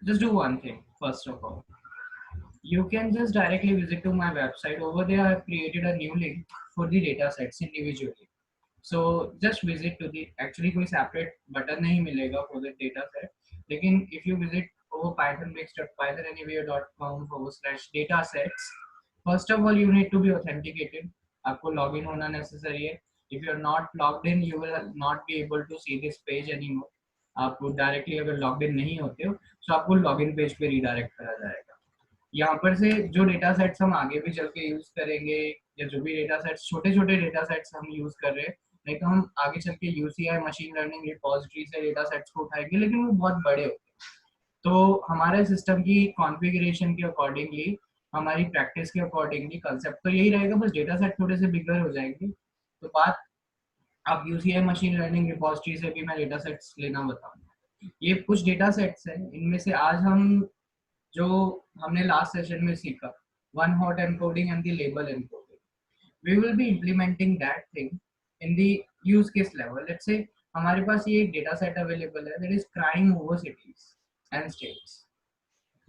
just do one thing. First of all, you can just directly visit to my website. Over there, I have created a new link for the data sets individually. So just visit to the, actually कोई separate button नहीं मिलेगा for the data set. लेकिन if you visit over pythonmix.pythonanywhere.com/data sets, first of all you need to be authenticated. आपको login होना necessary है. If you are not logged in, you will not be able to see this page anymore. आप directly अगर log in नहीं होते हो तो आपको लॉगिन पेज पे रीडायरेक्ट करा जाएगा. यहाँ पर से जो डेटा सेट्स हम आगे भी चल के यूज करेंगे, या जो भी डेटा सेट्स, छोटे छोटे डेटा सेट्स हम यूज कर रहे हैं, नहीं तो हम आगे चल के यूसीआई मशीन लर्निंग रिपोजिटरी से डेटा सेट्स को उठाएंगे, लेकिन वो बहुत बड़े होते हैं. तो हमारे सिस्टम की कॉन्फ़िगरेशन के अकॉर्डिंगली, हमारी प्रैक्टिस के अकॉर्डिंगली कंसेप्ट तो यही रहेगा, बस डेटा सेट थोड़े से बिगर हो जाएंगे. तो बात, अब यूसीआई मशीन लर्निंग रिपोजिटरी से भी मैं डेटा सेट्स लेना बताऊंगा. ये कुछ डेटा सेट्स हैं, इनमें से आज हम जो हमने लास्ट सेशन में सीखा, one hot encoding and the label encoding, we will be implementing that thing in the use case level. Let's say हमारे पास ये एक डेटा सेट अवेलेबल है, that is crime over cities and states.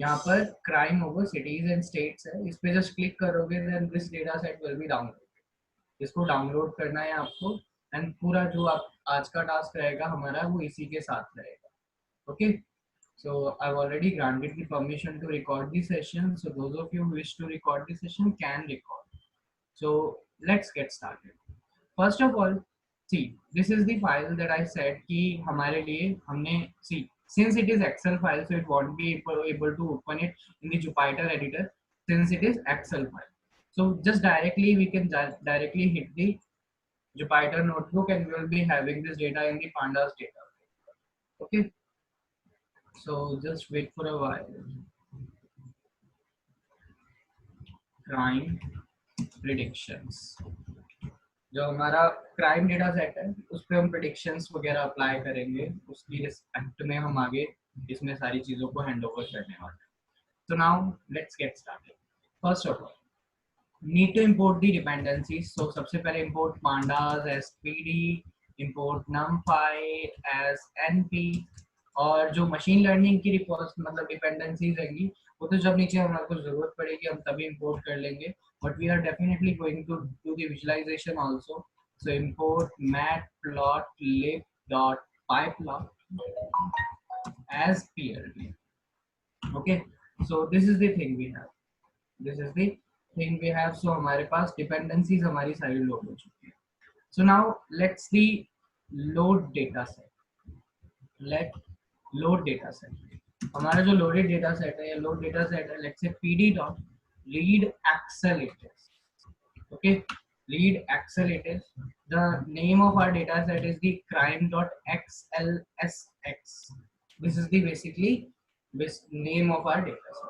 यहाँ पर crime over cities and states है, इस पे जस्ट क्लिक करोगे, then this data set will be download. इसको डाउनलोड करना है आपको, एंड पूरा जो आप आज का टास्क रहेगा हमारा वो इसी के साथ रहेगा. Okay, so I've already granted the permission to record the session, so those of you who wish to record the session can record. So let's get started. First of all, see, this is the file that I said कि हमारे लिए हमने, see, since it is Excel file, so it won't be able to open it in the Jupyter editor since it is Excel file. So just directly we can directly hit the Jupyter notebook and we will be having this data in the pandas data. Okay, so just wait for a while. Crime predictions, जो हमारा crime data set है उस पर हम predictions वगैरह apply करेंगे, उसकी respect में हम आगे इसमें सारी चीज़ों को हैंड ओवर करने वाले हैं. तो now let's get started. First of all, need to import the dependencies. So सबसे पहले import pandas as PD, import numpy as np. और जो मशीन लर्निंग की मतलब डिपेंडेंसीज रहेंगी वो तो जब नीचे हमारे को जरूरत पड़ेगी हम तभी इंपोर्ट कर लेंगे, but we are definitely going to do the visualisation also. So import matplotlib dot pyplot as plb. okay, so this is the thing we have, this is the thing we have. So हमारे पास dependencies हमारी सारी load हो चुकी है. So now let's the load data set. Let load data set. हमारा जो loaded data set है, load data set है, let's say pd dot read accelerators. Okay, read accelerators. The name of our data set is the crime dot xlsx. This is the basically this name of our data set.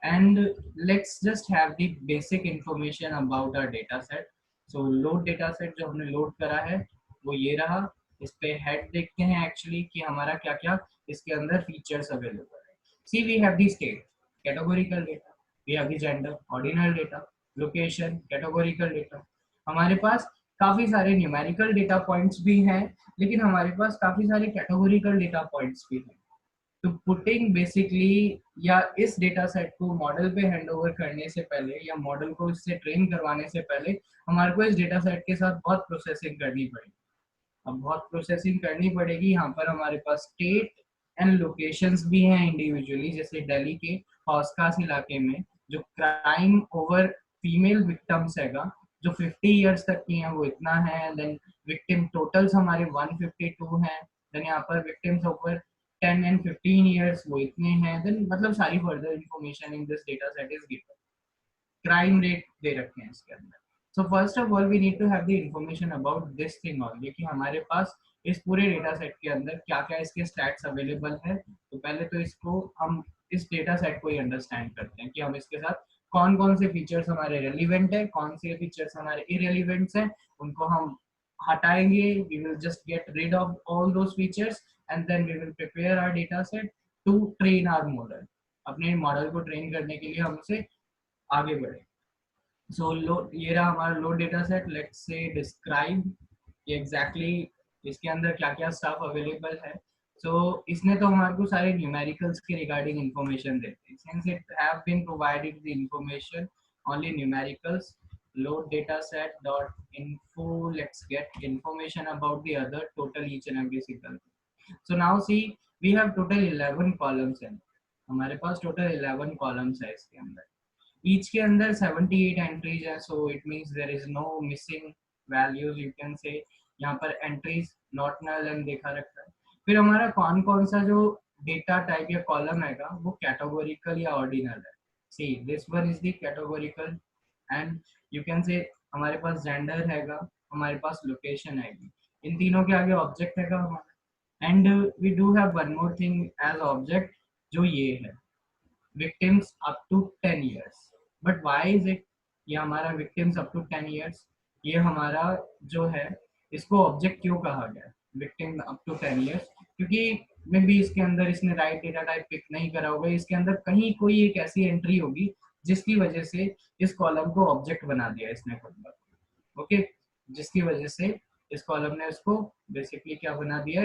And let's just have the basic information about our data set. So load data set जो हमने load करा है वो ये रहा. इस पे head देखते हैं एक्चुअली कि हमारा क्या क्या इसके अंदर फीचर्स अवेलेबल है. See we have the state, categorical data, we have the gender, ordinal data, location, categorical data. हमारे पास काफी सारे न्यूमेरिकल डेटा पॉइंट्स भी हैं, लेकिन हमारे पास काफी सारे कैटेगोरिकल डेटा पॉइंट्स भी हैं. तो पुटिंग बेसिकली, या इस डेटा सेट को मॉडल पे हैंड ओवर करने से पहले या मॉडल को इससे ट्रेन करवाने से पहले हमारे को इस डेटा सेट के साथ बहुत प्रोसेसिंग करनी पड़ेगी. अब बहुत प्रोसेसिंग करनी पड़ेगी. यहाँ पर हमारे पास स्टेट एंड लोकेशंस भी हैं इंडिविजुअली, जैसे दिल्ली के हौसखास इलाके में जो क्राइम ओवर फीमेल विक्टिम्स हैगा जो 50 इयर्स तक की हैं वो इतना है. देन विक्टिम टोटल्स हमारे 152 हैं. देन यहाँ पर विक्टिम्स ओवर 10 and 15 इयर्स वो इतने हैं. देन मतलब सारी further information in this data set is given. Crime rate दे रखे हैं इसके अंदर. So first of all we need to have the information about this thing only कि हमारे पास इस पूरे डेटा सेट के अंदर क्या क्या इसके स्टैट्स अवेलेबल है. तो पहले तो इसको हम इस डेटा सेट को ही अंडरस्टैंड करते हैं कि हम इसके साथ कौन कौन से फीचर्स हमारे रेलिवेंट है, कौन से फीचर्स हमारे इरेलीवेंट्स हैं, उनको हम हटाएंगे. We will just get rid of all those features and then we will prepare our data set to train our model. अपने मॉडल को ट्रेन करने के लिए हम उसे आगे बढ़े. सो ये रहा हमारा load data set. Let's say describe exactly इसके अंदर क्या क्या स्टफ अवेलेबल है. सो इसने तो हमारे को सारे न्यूमेरिकल्स के रिगार्डिंग इंफॉर्मेशन देते हैं, since it have been provided the information only numericals. Load data set dot info. Let's get information about the other total each and every single. So now see, we have total 11 columns in. हमारे पास total 11 columns है इसके अंदर. Each के अंदर 78 entries है, so it means there is no missing values. You can say यहाँ पर entries not null and देखा रखा है. फिर हमारा कौन कौन सा जो डेटा टाइप या कॉलम हैगा वो कैटेगोरिकल या ऑर्डिनल है. See this one is the categorical and you can say हमारे पास जेंडर हैगा, हमारे पास लोकेशन हैगी, इन तीनों के आगे ऑब्जेक्ट हैगा हमारा. And we do have one more thing as object, जो ये है victims up to 10 years. But why is it ये हमारा victims up to 10 years, ये हमारा जो है इसको ऑब्जेक्ट क्यों कहा गया victim up to 10 years? क्योंकि मे बी इसके अंदर इसने राइट डेटा टाइप पिक नहीं करा होगा, इसके अंदर कहीं कोई एक ऐसी एंट्री होगी जिसकी वजह से इस कॉलम को ऑब्जेक्ट बना दिया इसने खुद में. ओके, जिसकी वजह से इस कॉलम ने इसको बेसिकली क्या बना दिया,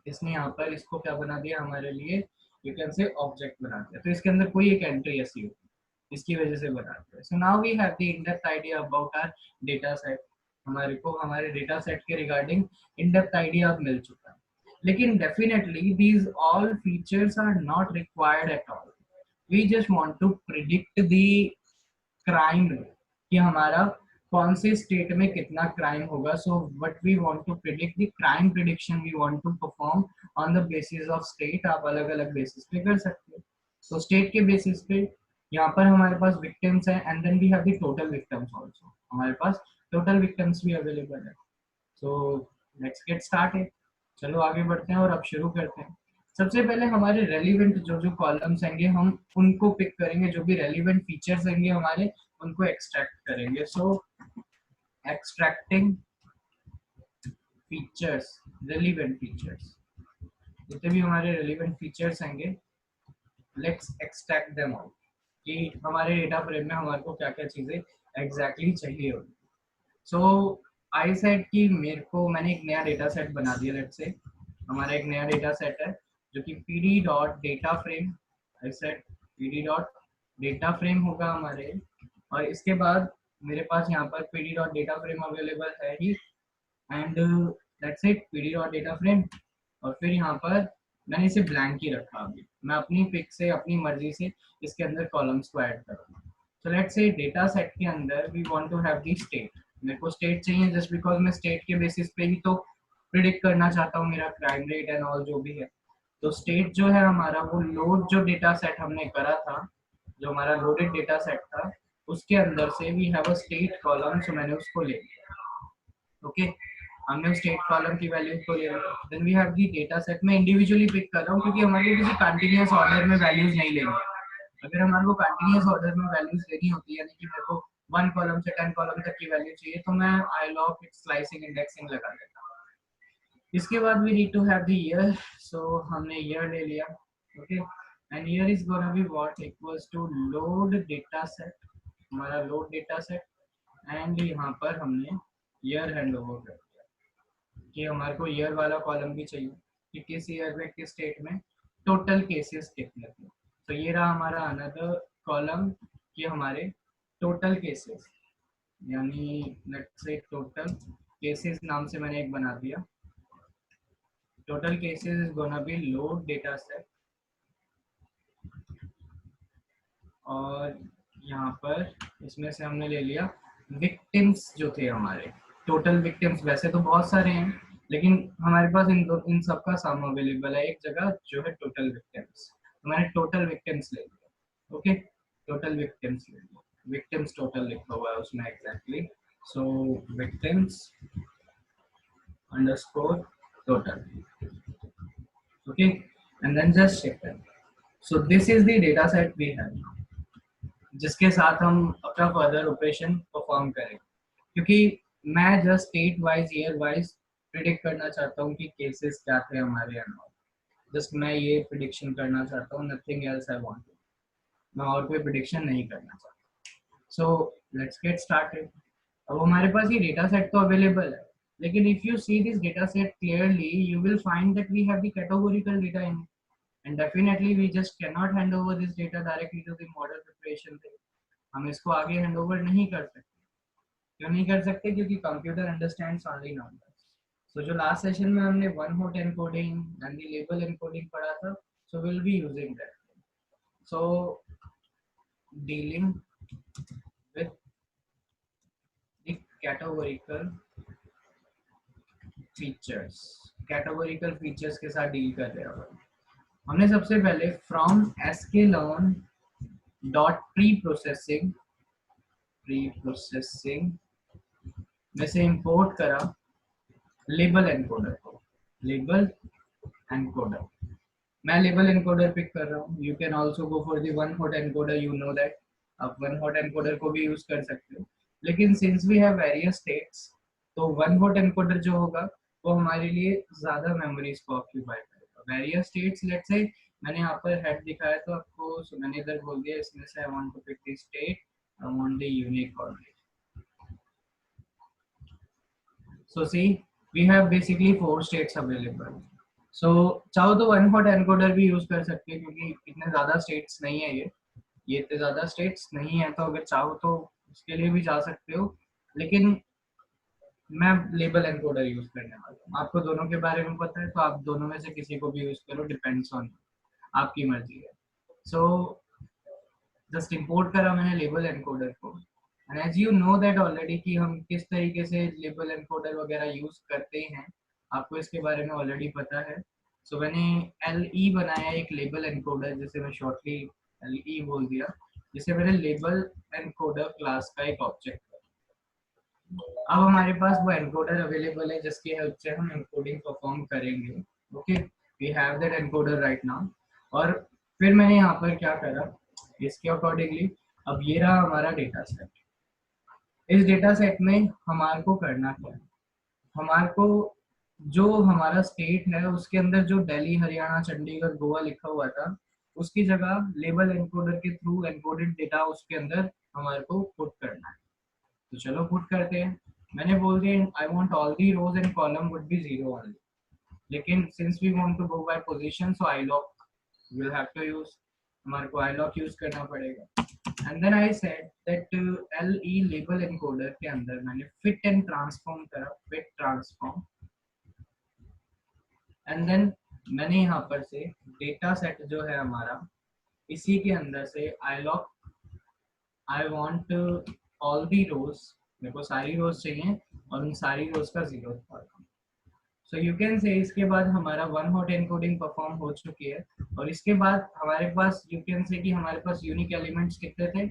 इसने यहाँ पर इसको क्या बना दिया हमारे लिए, यू कैन से ऑब्जेक्ट बना दिया. तो इसके अंदर कोई एक एंट्री ऐसी होगी इसकी वजह से बना दिया. So now we have the in depth idea about our data set. हमारे को हमारे डेटा सेट के रिगार्डिंग इन डेप्थ आइडिया अब मिल चुका है. लेकिन definitely these all features are not required at all. We just want to predict the crime rate, कि हमारा कौन से स्टेट में कितना क्राइम होगा. So what we want to predict the crime prediction we want to perform on the basis of state. आप अलग अलग बेसिस पे कर सकते हो. तो स्टेट के बेसिस पे यहाँ पर हमारे पास विक्टिम्स हैं and then we have the total victims also. हमारे पास टोटल विक्टिम्स भी अवेलेबल है. So let's get started. चलो आगे बढ़ते हैं और अब शुरू करते हैं. सबसे पहले हमारे रेलिवेंट जो जो कॉलम्स होंगे हम उनको पिक करेंगे, जो भी रेलिवेंट फीचर्स होंगे हमारे उनको एक्सट्रैक्ट करेंगे. सो एक्सट्रैक्टिंग फीचर्स, रेलिवेंट फीचर्स, जितने भी हमारे रेलिवेंट फीचर्स होंगे लेट्स एक्सट्रैक्ट देम आउट, कि हमारे डेटा फ्रेम में हमारे को क्या क्या चीजें एग्जैक्टली चाहिए होगी. सो आई सेट कि मेरे को मैंने एक नया डेटा सेट बना दिया. लेट्स से हमारा एक नया डेटा सेट है जो कि pd dot data frame, I set pd dot data frame होगा हमारे. और इसके बाद मेरे पास यहाँ पर pd dot data frame available है ही and let's it pd dot data frame. और फिर यहाँ पर मैंने इसे ब्लैंक ही रखा. अभी मैं अपनी पिक से अपनी मर्जी से इसके अंदर कॉलम्स को ऐड करूँगा. So let's say data set के अंदर we want to have the state. मेरे को स्टेट चाहिए जस्ट बिकॉज मैं स्टेट के बेसिस पे ही तो प्रिडिक्ट करना चाहता हूँ मेरा क्राइम रेट एंड ऑल जो भी है. तो स्टेट जो है हमारा वो लोड जो डेटा सेट हमने करा था, जो हमारा लोडेड डेटा सेट था, उसके अंदर से we have a state column. So मैंने उसको ले लिया. ओके, हमने स्टेट कॉलम की वैल्यू को ले लिया. Then we have the data set. में इंडिविजुअली पिक कर रहा हूँ क्योंकि हमारे को किसी कंटिन्यूअस ऑर्डर में वैल्यूज नहीं लेनी. अगर हमारे को कंटिन्यूअस ऑर्डर में वैल्यूज लेनी होती है, यानी कि मेरे को 1 कॉलम से 10 कॉलम तक की वैल्यू चाहिए, तो मैं iloc it slicing indexing लगा देता हूँ. इसके बाद we need to have the year. So हमने ईयर ले लिया. Okay, and year is gonna be what equals to load data set, हमारा लोड डेटा सेट. एंड यहाँ पर हमने ईयर हैंड ओवर कर दिया कि हमारे को ईयर वाला कॉलम भी चाहिए कि किस ईयर में किस स्टेट में टोटल केसेस कितने थे. तो ये रहा हमारा अनदर कॉलम कि हमारे टोटल केसेस, यानी लेट्स से टोटल केसेस नाम से मैंने एक बना दिया. Total cases is gonna B load data set. और यहाँ पर इसमें से हमने ले लिया विक्टिम्स जो थे हमारे. टोटल विक्टिम्स वैसे तो बहुत सारे हैं, लेकिन हमारे पास इन सब का सम अवेलेबल है एक जगह जो है टोटल विक्टिम्स. तो मैंने टोटल विक्टिम्स ले लिया. ओके, टोटल विक्टिम्स ले लिया. विक्टिम्स टोटल लिखा हुआ है उसमें exactly. So victims underscore total. Okay, and then just check that. So this is the data set we have, जिसके साथ हम अपना फर्दर ऑपरेशन परफॉर्म करें. क्योंकि मैं just state wise year wise predict करना चाहता हूँ कि केसेस क्या थे हमारे यहाँ. जस्ट मैं ये प्रिडिक्शन करना चाहता हूँ, नथिंग एल्स आई वांट. मैं और कोई प्रिडिक्शन नहीं करना चाहता. सो लेट्स गेट स्टार्टेड. अब हमारे पास ये डेटा सेट तो अवेलेबल है, लेकिन if you see this data set clearly, you will find that we have the categorical data in it. And definitely we just cannot hand over this data directly to the model preparation thing. हम इसको आगे hand over नहीं कर सकते. क्यों नहीं कर सकते? क्योंकि कंप्यूटर अंडरस्टैंड्स ओनली नंबर्स. सो जो लास्ट सेशन में हमने one hot encoding and the label encoding पढ़ा था, so will be using that. So dealing with the categorical features. Categorical features के साथ डील कर रहे हैं. हमने सबसे पहले from sklearn dot pre processing में से इंपोर्ट करा लेबल एनकोडर को. लेबल एनकोडर, मैं लेबल एनकोडर पिक कर रहा हूँ. You can also go for the one hot encoder. You know that आप वन हॉट एनकोडर को भी यूज कर सकते हो. लेकिन since we have various states, तो वन हॉट एनकोडर जो होगा वो हमारे लिए ज्यादा मेमोरीज को ऑक्यूपाई करेगा. वेरियस स्टेट्स, लेट्स से मैंने यहाँ पर हेड दिखाया तो आपको, so मैंने इधर बोल दिया इसमें से I want to pick the state, I want the unique coordinate. So see, we have basically 4 states available. So चाहो तो वन हॉट एनकोडर भी यूज कर सकते हैं क्योंकि इतने ज्यादा स्टेट्स नहीं है ये इतने ज्यादा स्टेट्स नहीं है. तो अगर चाहो तो उसके लिए भी जा सकते हो, लेकिन मैं लेबल एनकोडर यूज करने वाला हूँ. आपको दोनों के बारे में पता है तो आप दोनों में से किसी को भी यूज करो, डिपेंड्स ऑन आपकी मर्जी है. सो जस्ट इंपोर्ट करा मैंने लेबल एनकोडर को. And as you know that already कि हम किस तरीके से लेबल एनकोडर वगैरह यूज करते हैं, आपको इसके बारे में ऑलरेडी पता है. सो मैंने LE बनाया एक लेबल एनकोडर, जिसे मैं शॉर्टली LE बोल दिया, जिसे मैंने लेबल एनकोडर क्लास का एक ऑब्जेक्ट. अब हमारे पास वो एनकोडर अवेलेबल है जिसकी हेल्प से हम एनकोडिंग परफॉर्म करेंगे. Okay, we have that encoder right now. और फिर मैंने यहाँ पर क्या करा इसके अकॉर्डिंगली, अब ये रहा हमारा डेटा सेट. इस डेटा सेट में हमारे को करना क्या है, हमारे को जो हमारा स्टेट है उसके अंदर जो दिल्ली, हरियाणा, चंडीगढ़, गोवा लिखा हुआ था, उसकी जगह लेबल एनकोडर के थ्रू एनकोडेड डेटा उसके अंदर हमारे को पुट करना है. तो चलो पुट करते हैं. मैंने बोल दिया I want all the rows and column would be 0 only. लेकिन since we want to go by position, so iloc will have to use, हमारे को आई लॉक यूज करना पड़ेगा. And then I said that LE label encoder के अंदर मैंने fit and transform करा, fit transform. And then मैंने यहाँ पर से डेटा सेट जो है हमारा, इसी के अंदर से iloc, I want all the rows, मेरे को सारी रोज चाहिए और उन सारी रोज का 0 column. So you can say इसके बाद हमारा वन हॉट एनकोडिंग परफॉर्म हो चुकी है. और इसके बाद हमारे पास यू कैन से कि हमारे पास यूनिक एलिमेंट्स कितने थे,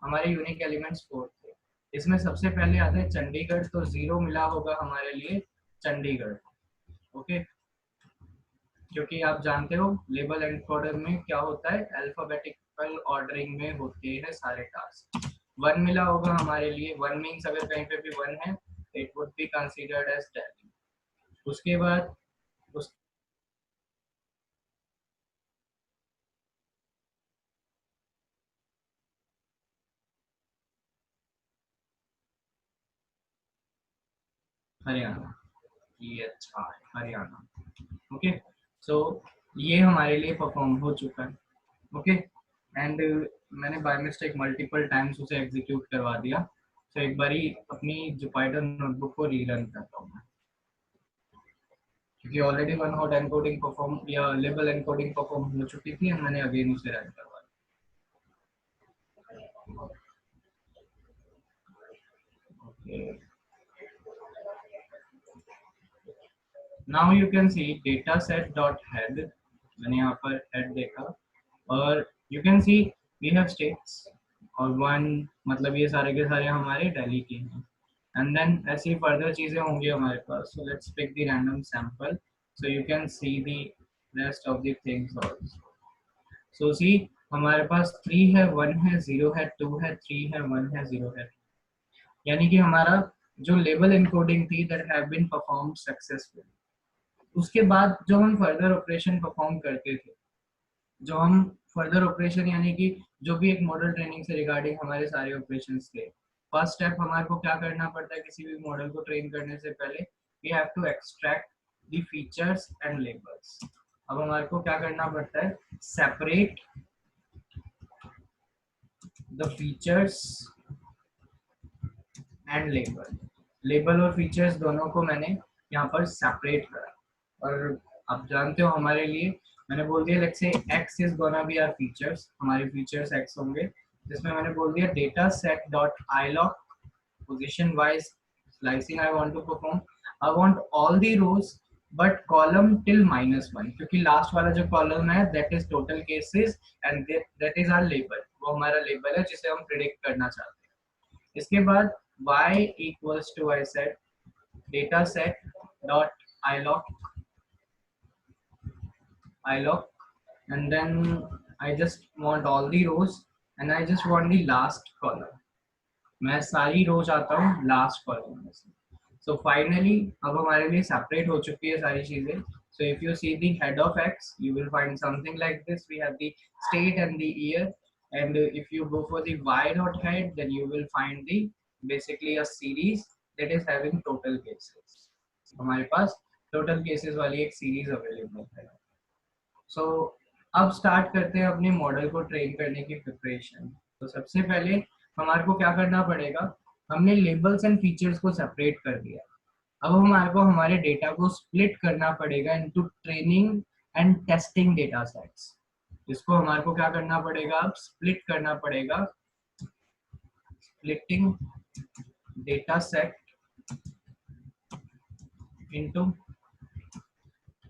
हमारे यूनिक एलिमेंट्स 4 थे. इसमें सबसे पहले आता है चंडीगढ़, तो 0 मिला होगा हमारे लिए चंडीगढ़. ओके, क्योंकि आप जानते हो लेबल एनकोडर में क्या होता है, अल्फाबेटिकल ऑर्डरिंग में होते हैं सारे टास्क. 1 मिला होगा हमारे लिए. 1 मीन्स अगर कहीं पे भी 1 है, it would be considered as Delhi. उसके बाद उस हरियाणा, ये अच्छा है हरियाणा. ओके, सो ये हमारे लिए परफॉर्म हो चुका है. ओके, एंड मैंने बाय मिस्टेक मल्टीपल टाइम्स उसे एग्जीक्यूट करवा दिया. तो एक बारी अपनी जो पाइथन नोटबुक को रीरन करता हूँ मैं, क्योंकि already one hot encoding perform या लेबल एनकोडिंग परफॉर्म हो चुकी थी, मैंने अगेन उसे रन करवा दिया. Okay, now you can see data set dot head. मैंने यहाँ पर हेड देखा और you can see we have states और 1, मतलब ये सारे के सारे हमारे दिल्ली के हैं. एंड देन ऐसी फर्दर चीजें होंगी हमारे पास. So let's pick the random sample so you can see the rest of the things also. So see हमारे पास 3 है, 1 है, 0 है, 2 है, 3 है, 1 है, 0 है. यानी कि हमारा जो लेबल एनकोडिंग थी that have been performed successfully. उसके बाद जो हम फर्दर ऑपरेशन परफॉर्म करते थे, जो हम फर्दर ऑपरेशन यानी कि जो भी एक मॉडल ट्रेनिंग से रिगार्डिंग हमारे सारे ऑपरेशंस थे, फर्स्ट स्टेप हमारे को क्या करना पड़ता है किसी भी मॉडल को ट्रेन करने से पहले, we have to extract the features and labels. अब हमारे को क्या करना पड़ता है, separate the features and label. Label और फीचर्स दोनों को मैंने यहाँ पर सेपरेट करा। और आप जानते हो हमारे लिए मैंने बोल दिया let's say x is gonna be our features, हमारे फीचर्स x होंगे, जिसमें मैंने बोल दिया data set dot iloc position wise slicing I want to perform, I want all the rows but column till -1, क्योंकि लास्ट वाला जो कॉलम है that is total cases and that is our label, वो हमारा लेबल है जिसे हम predict करना चाहते हैं। इसके बाद y equals to I said data set dot iloc and then I just want all the rows and I just want the last column, मैं सारी रो चाहता हूँ लास्ट कॉलम में से। सो फाइनली अब हमारे लिए सेपरेट हो चुकी है सारी चीजें। So if you see the head of X you will find something like this, we have the state and the year, and if you go for the Y dot head then you will find the basically a series that is having total cases. हमारे पास total cases वाली एक series available है। सो अब start करते हैं अपने model को ट्रेन करने की प्रिपरेशन। तो सबसे पहले हमारे को क्या करना पड़ेगा, हमने लेबल्स एंड फीचर्स को सेपरेट कर दिया। अब हमारे को हमारे डेटा को स्प्लिट करना पड़ेगा into training and testing data sets, जिसको हमारे को क्या करना पड़ेगा, अब स्प्लिट करना पड़ेगा, splitting data set into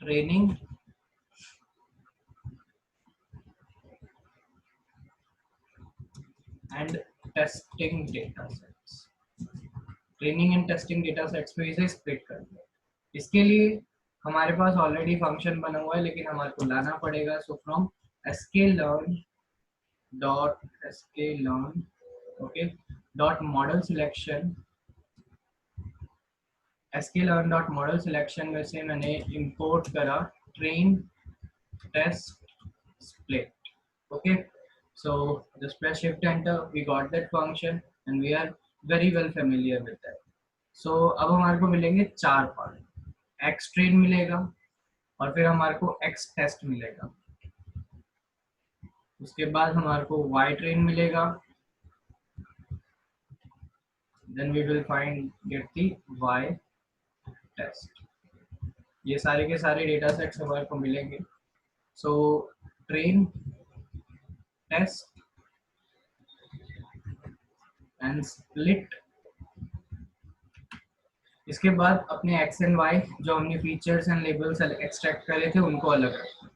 training and testing data sets. Training and testing data sets में इसे स्प्लिट कर दिया। इसके लिए हमारे पास ऑलरेडी फंक्शन बना हुआ है लेकिन हमारे को लाना पड़ेगा। So from sklearn dot sklearn okay dot model selection, sklearn dot model selection में से मैंने इंपोर्ट करा train test split. Okay, so just press shift enter, we got that function and we are very well familiar with that. So अब हमारे को मिलेंगे चार part, x train मिलेगा और फिर हमारे को x test मिलेगा, उसके बाद हमारे को y train मिलेगा, then we will find get the y test। ये सारे के सारे डेटा सेट्स हमारे को मिलेंगे। So train test and split. इसके बाद अपने एक्स एंड वाई जो हमने फीचर्स एंड लेबल्स एक्सट्रैक्ट करे थे उनको अलग रखना।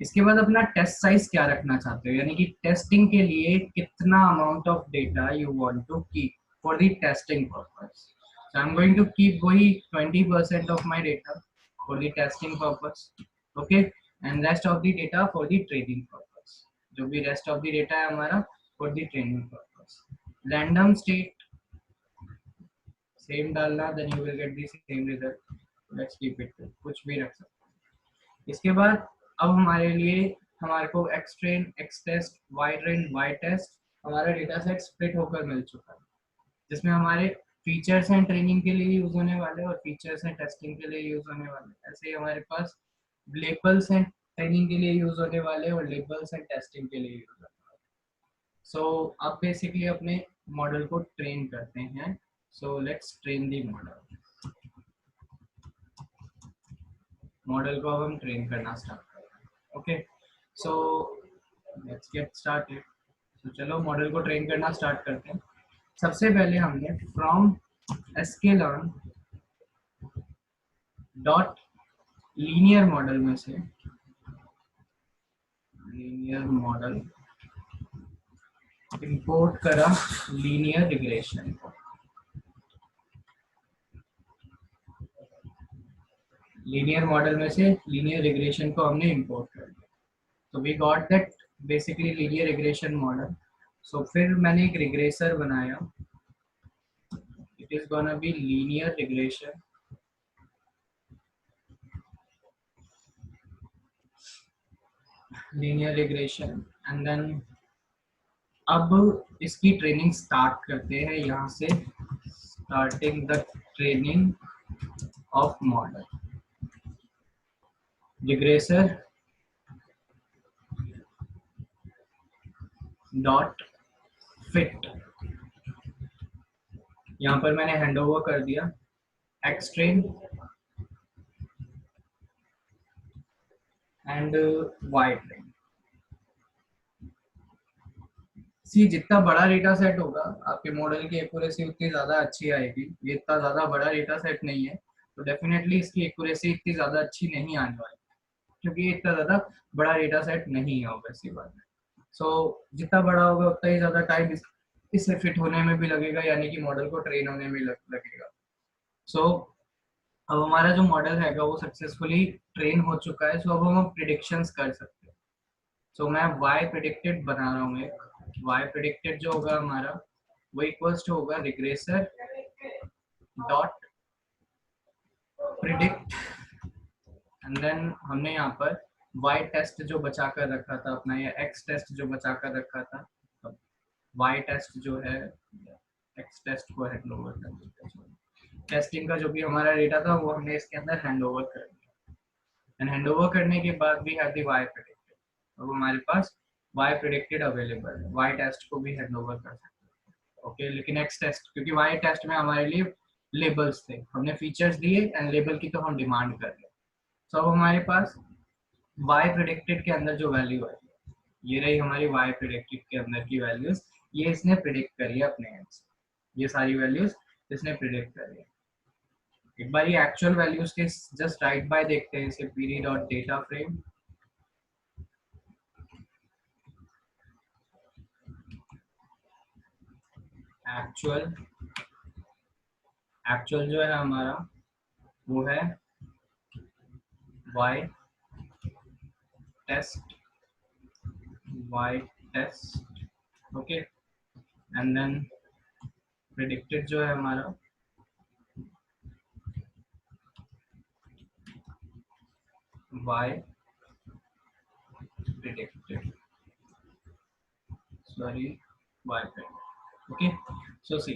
इसके बाद अपना टेस्ट साइज क्या रखना चाहते हो, यानी कि टेस्टिंग के लिए कितना amount of data you want to keep for the testing purpose. So I am going to keep वही 20% of my data for the testing purpose, okay, and rest of the data for the training purpose. जो भी rest of the data है हमारा for the training purpose. Random state same डालना, then you will get the same result, let's keep it, कुछ भी रख सकते हैं। इसके बाद अब हमारे लिए हमारे को x train x test y train y test हमारा डेटा सेट स्प्लिट होकर मिल चुका है, जिसमें हमारे फीचर्स एंड ट्रेनिंग के लिए यूज होने वाले और फीचर्स एंड टेस्टिंग के लिए यूज होने वाले। ऐसे ही हमारे पास लेबल्स एंड ट्रेनिंग के लिए यूज होने वाले और लेबल्स एंड टेस्टिंग के लिए यूज होने वाले। सो अब बेसिकली अपने मॉडल को ट्रेन करते हैं। So let's train the model। Model को अब हम ट्रेन करना स्टार्ट करेंगे। Okay, so let's get started. तो चलो मॉडल को ट्रेन करना स्टार्ट करते हैं। सबसे पहले हमने from sklearn dot linear model में से लीनियर मॉडल इंपोर्ट करा लीनियर रिग्रेशन को। लीनियर मॉडल में से लीनियर रिग्रेशन को हमने इंपोर्ट कर दिया। तो we got that basically linear regression model. So फिर मैंने एक रिग्रेसर बनाया, it is gonna be linear regression, linear regression and then अब इसकी ट्रेनिंग स्टार्ट करते हैं यहाँ से, starting the training of model, regressor dot fit. यहाँ पर मैंने हैंड ओवर कर दिया x train and y train. सी जितना बड़ा डेटा सेट होगा आपके मॉडल की एक्यूरेसी उतनी ज़्यादा अच्छी आएगी. ये इतना ज़्यादा बड़ा डेटा सेट नहीं है तो डेफिनेटली इसकी एक्यूरेसी इतनी ज़्यादा अच्छी नहीं आने वाली क्योंकि ये इतना ज़्यादा बड़ा डेटा सेट नहीं है ऑब्वियसली बात है. सो जितना बड़ा होगा उतना ही ज़्यादा टाइम इससे फिट होने में भी लगेगा यानी कि मॉडल को ट्रेन होने में लगेगा. सो अब हमारा जो मॉडल हैगा वो सक्सेसफुली ट्रेन हो चुका है. सो अब हम प्रिडिक्शंस कर सकते हैं. सो मैं y प्रिडिक्टेड बना रहा हूँ. एक y प्रिडिक्टेड जो होगा हमारा वो इक्वल्स टू होगा regressor dot predict and then हमने यहाँ पर y टेस्ट जो बचा कर रखा था अपना या x टेस्ट जो बचा कर रखा था तो y टेस्ट जो है x टेस्ट को हैंड ओवर कर दिया. टेस्टिंग का जो भी हमारा डेटा था वो हमने इसके अंदर हैंड ओवर कर दिया एंड हैंड ओवर करने के बाद भी हैव द y प्रिडिक्टेड. अब हमारे पास y प्रिडिक्टेड अवेलेबल है. y टेस्ट को भी हैंड ओवर कर सकते हैं. ओके लेकिन x टेस्ट क्योंकि y टेस्ट में हमारे लिए लेबल्स थे हमने फीचर्स दिए एंड लेबल की तो हम डिमांड कर रहे. सो अब हमारे पास y प्रिडिक्टेड के अंदर जो वैल्यू है ये रही हमारी y प्रिडिक्टेड के अंदर की वैल्यूज. ये इसने प्रिडिक्ट करी है अपने एंड से. ये सारी वैल्यूज इसने प्रिडिक्ट करी है. एक बार ये एक्चुअल वैल्यूज के जस्ट राइट बाय देखते हैं इसे pd dot data frame actual जो है हमारा वो है y test okay and then predicted जो है हमारा y predicted okay. So see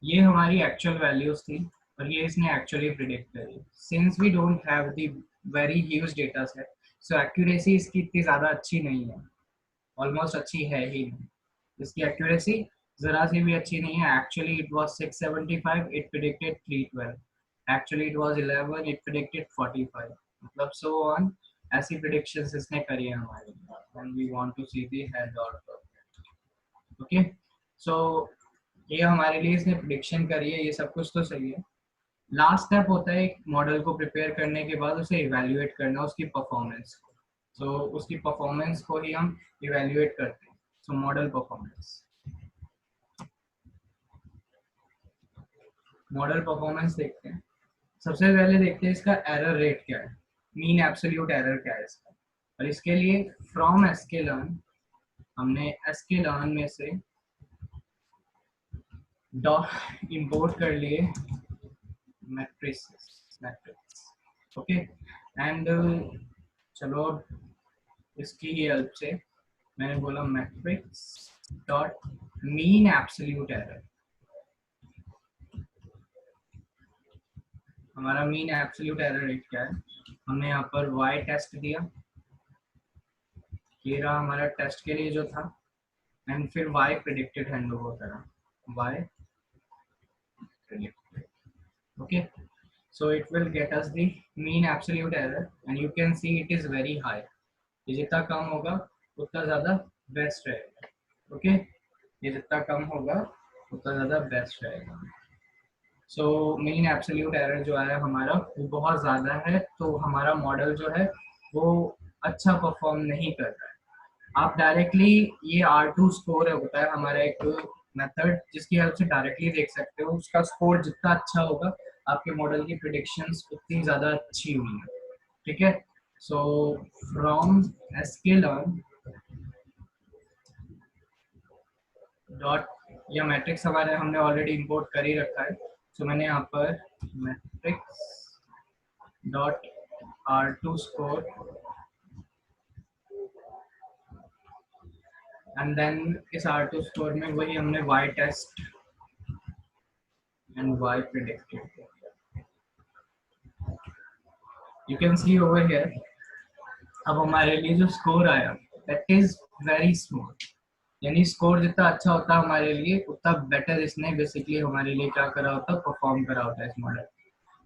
ये हमारी एक्चुअल वैल्यूज थी और ये इसने एक्चुअली प्रिडिक्ट करी. Since we don't have the very huge data set so accuracy इसकी इतनी ज़्यादा अच्छी नहीं है. ऑलमोस्ट अच्छी है ही नहीं. इसकी एक्यूरेसी ज़रा सी भी अच्छी नहीं है. Actually it was 675 it predicted 312. Actually it was 11 it predicted 45. मतलब सो ऑन ऐसी प्रिडिक्शंस इसने करी है हमारे लिए. And we want to see the head out. Okay so ये हमारे लिए इसने प्रिडिक्शन करी है. ये सब कुछ तो सही है. लास्ट स्टेप होता है एक मॉडल को प्रिपेयर करने के बाद उसे इवैल्यूएट करना उसकी परफॉर्मेंस को. सो उसकी परफॉर्मेंस को ही हम इवैल्यूएट करते हैं. सो मॉडल परफॉर्मेंस देखते हैं. सबसे पहले देखते हैं इसका एरर रेट क्या है. मीन एब्सोल्यूट एरर क्या है इसका. और इसके लिए फ्रॉम sklearn हमने sklearn में से डॉट इंपोर्ट कर लिए मैट्रिक्स. ओके एंड चलो इसकी ही हेल्प से मैंने बोला matrix dot mean absolute error. हमारा मीन एब्सोल्यूट एरर रेट क्या है. हमने यहाँ पर y टेस्ट दिया. ये रहा हमारा टेस्ट के लिए जो था एंड फिर y प्रिडिक्टेड हैंड ओवर करा. y predicted. Okay so it will get us the mean absolute error and you can see it is very high. ये जितना कम होगा उतना ज़्यादा बेस्ट रहेगा. ओके ये जितना कम होगा उतना ज़्यादा बेस्ट रहेगा. सो मीन एब्सोल्यूट एरर जो है हमारा वो बहुत ज़्यादा है तो हमारा मॉडल जो है वो अच्छा परफॉर्म नहीं कर रहा है. आप डायरेक्टली ये R2 स्कोर होता है हमारा एक मेथड जिसकी हेल्प से डायरेक्टली देख सकते हो. उसका स्कोर जितना अच्छा होगा आपके मॉडल की प्रिडिक्शंस उतनी ज़्यादा अच्छी हुई है. ठीक है. सो फ्रॉम sklearn डॉट या मैट्रिक्स हमारे हमने ऑलरेडी इंपोर्ट कर ही रखा है. सो मैंने यहाँ पर metrics dot R2 score and then इस R2 स्कोर में वही हमने y test and y predicted. You can see over here, अब हमारे लिए जो स्कोर आया दैट इज वेरी स्मॉल, यानी स्कोर जितना अच्छा होता है हमारे लिए उतना बेटर इसने बेसिकली हमारे लिए क्या करा होता, परफॉर्म करा होता है इस मॉडल।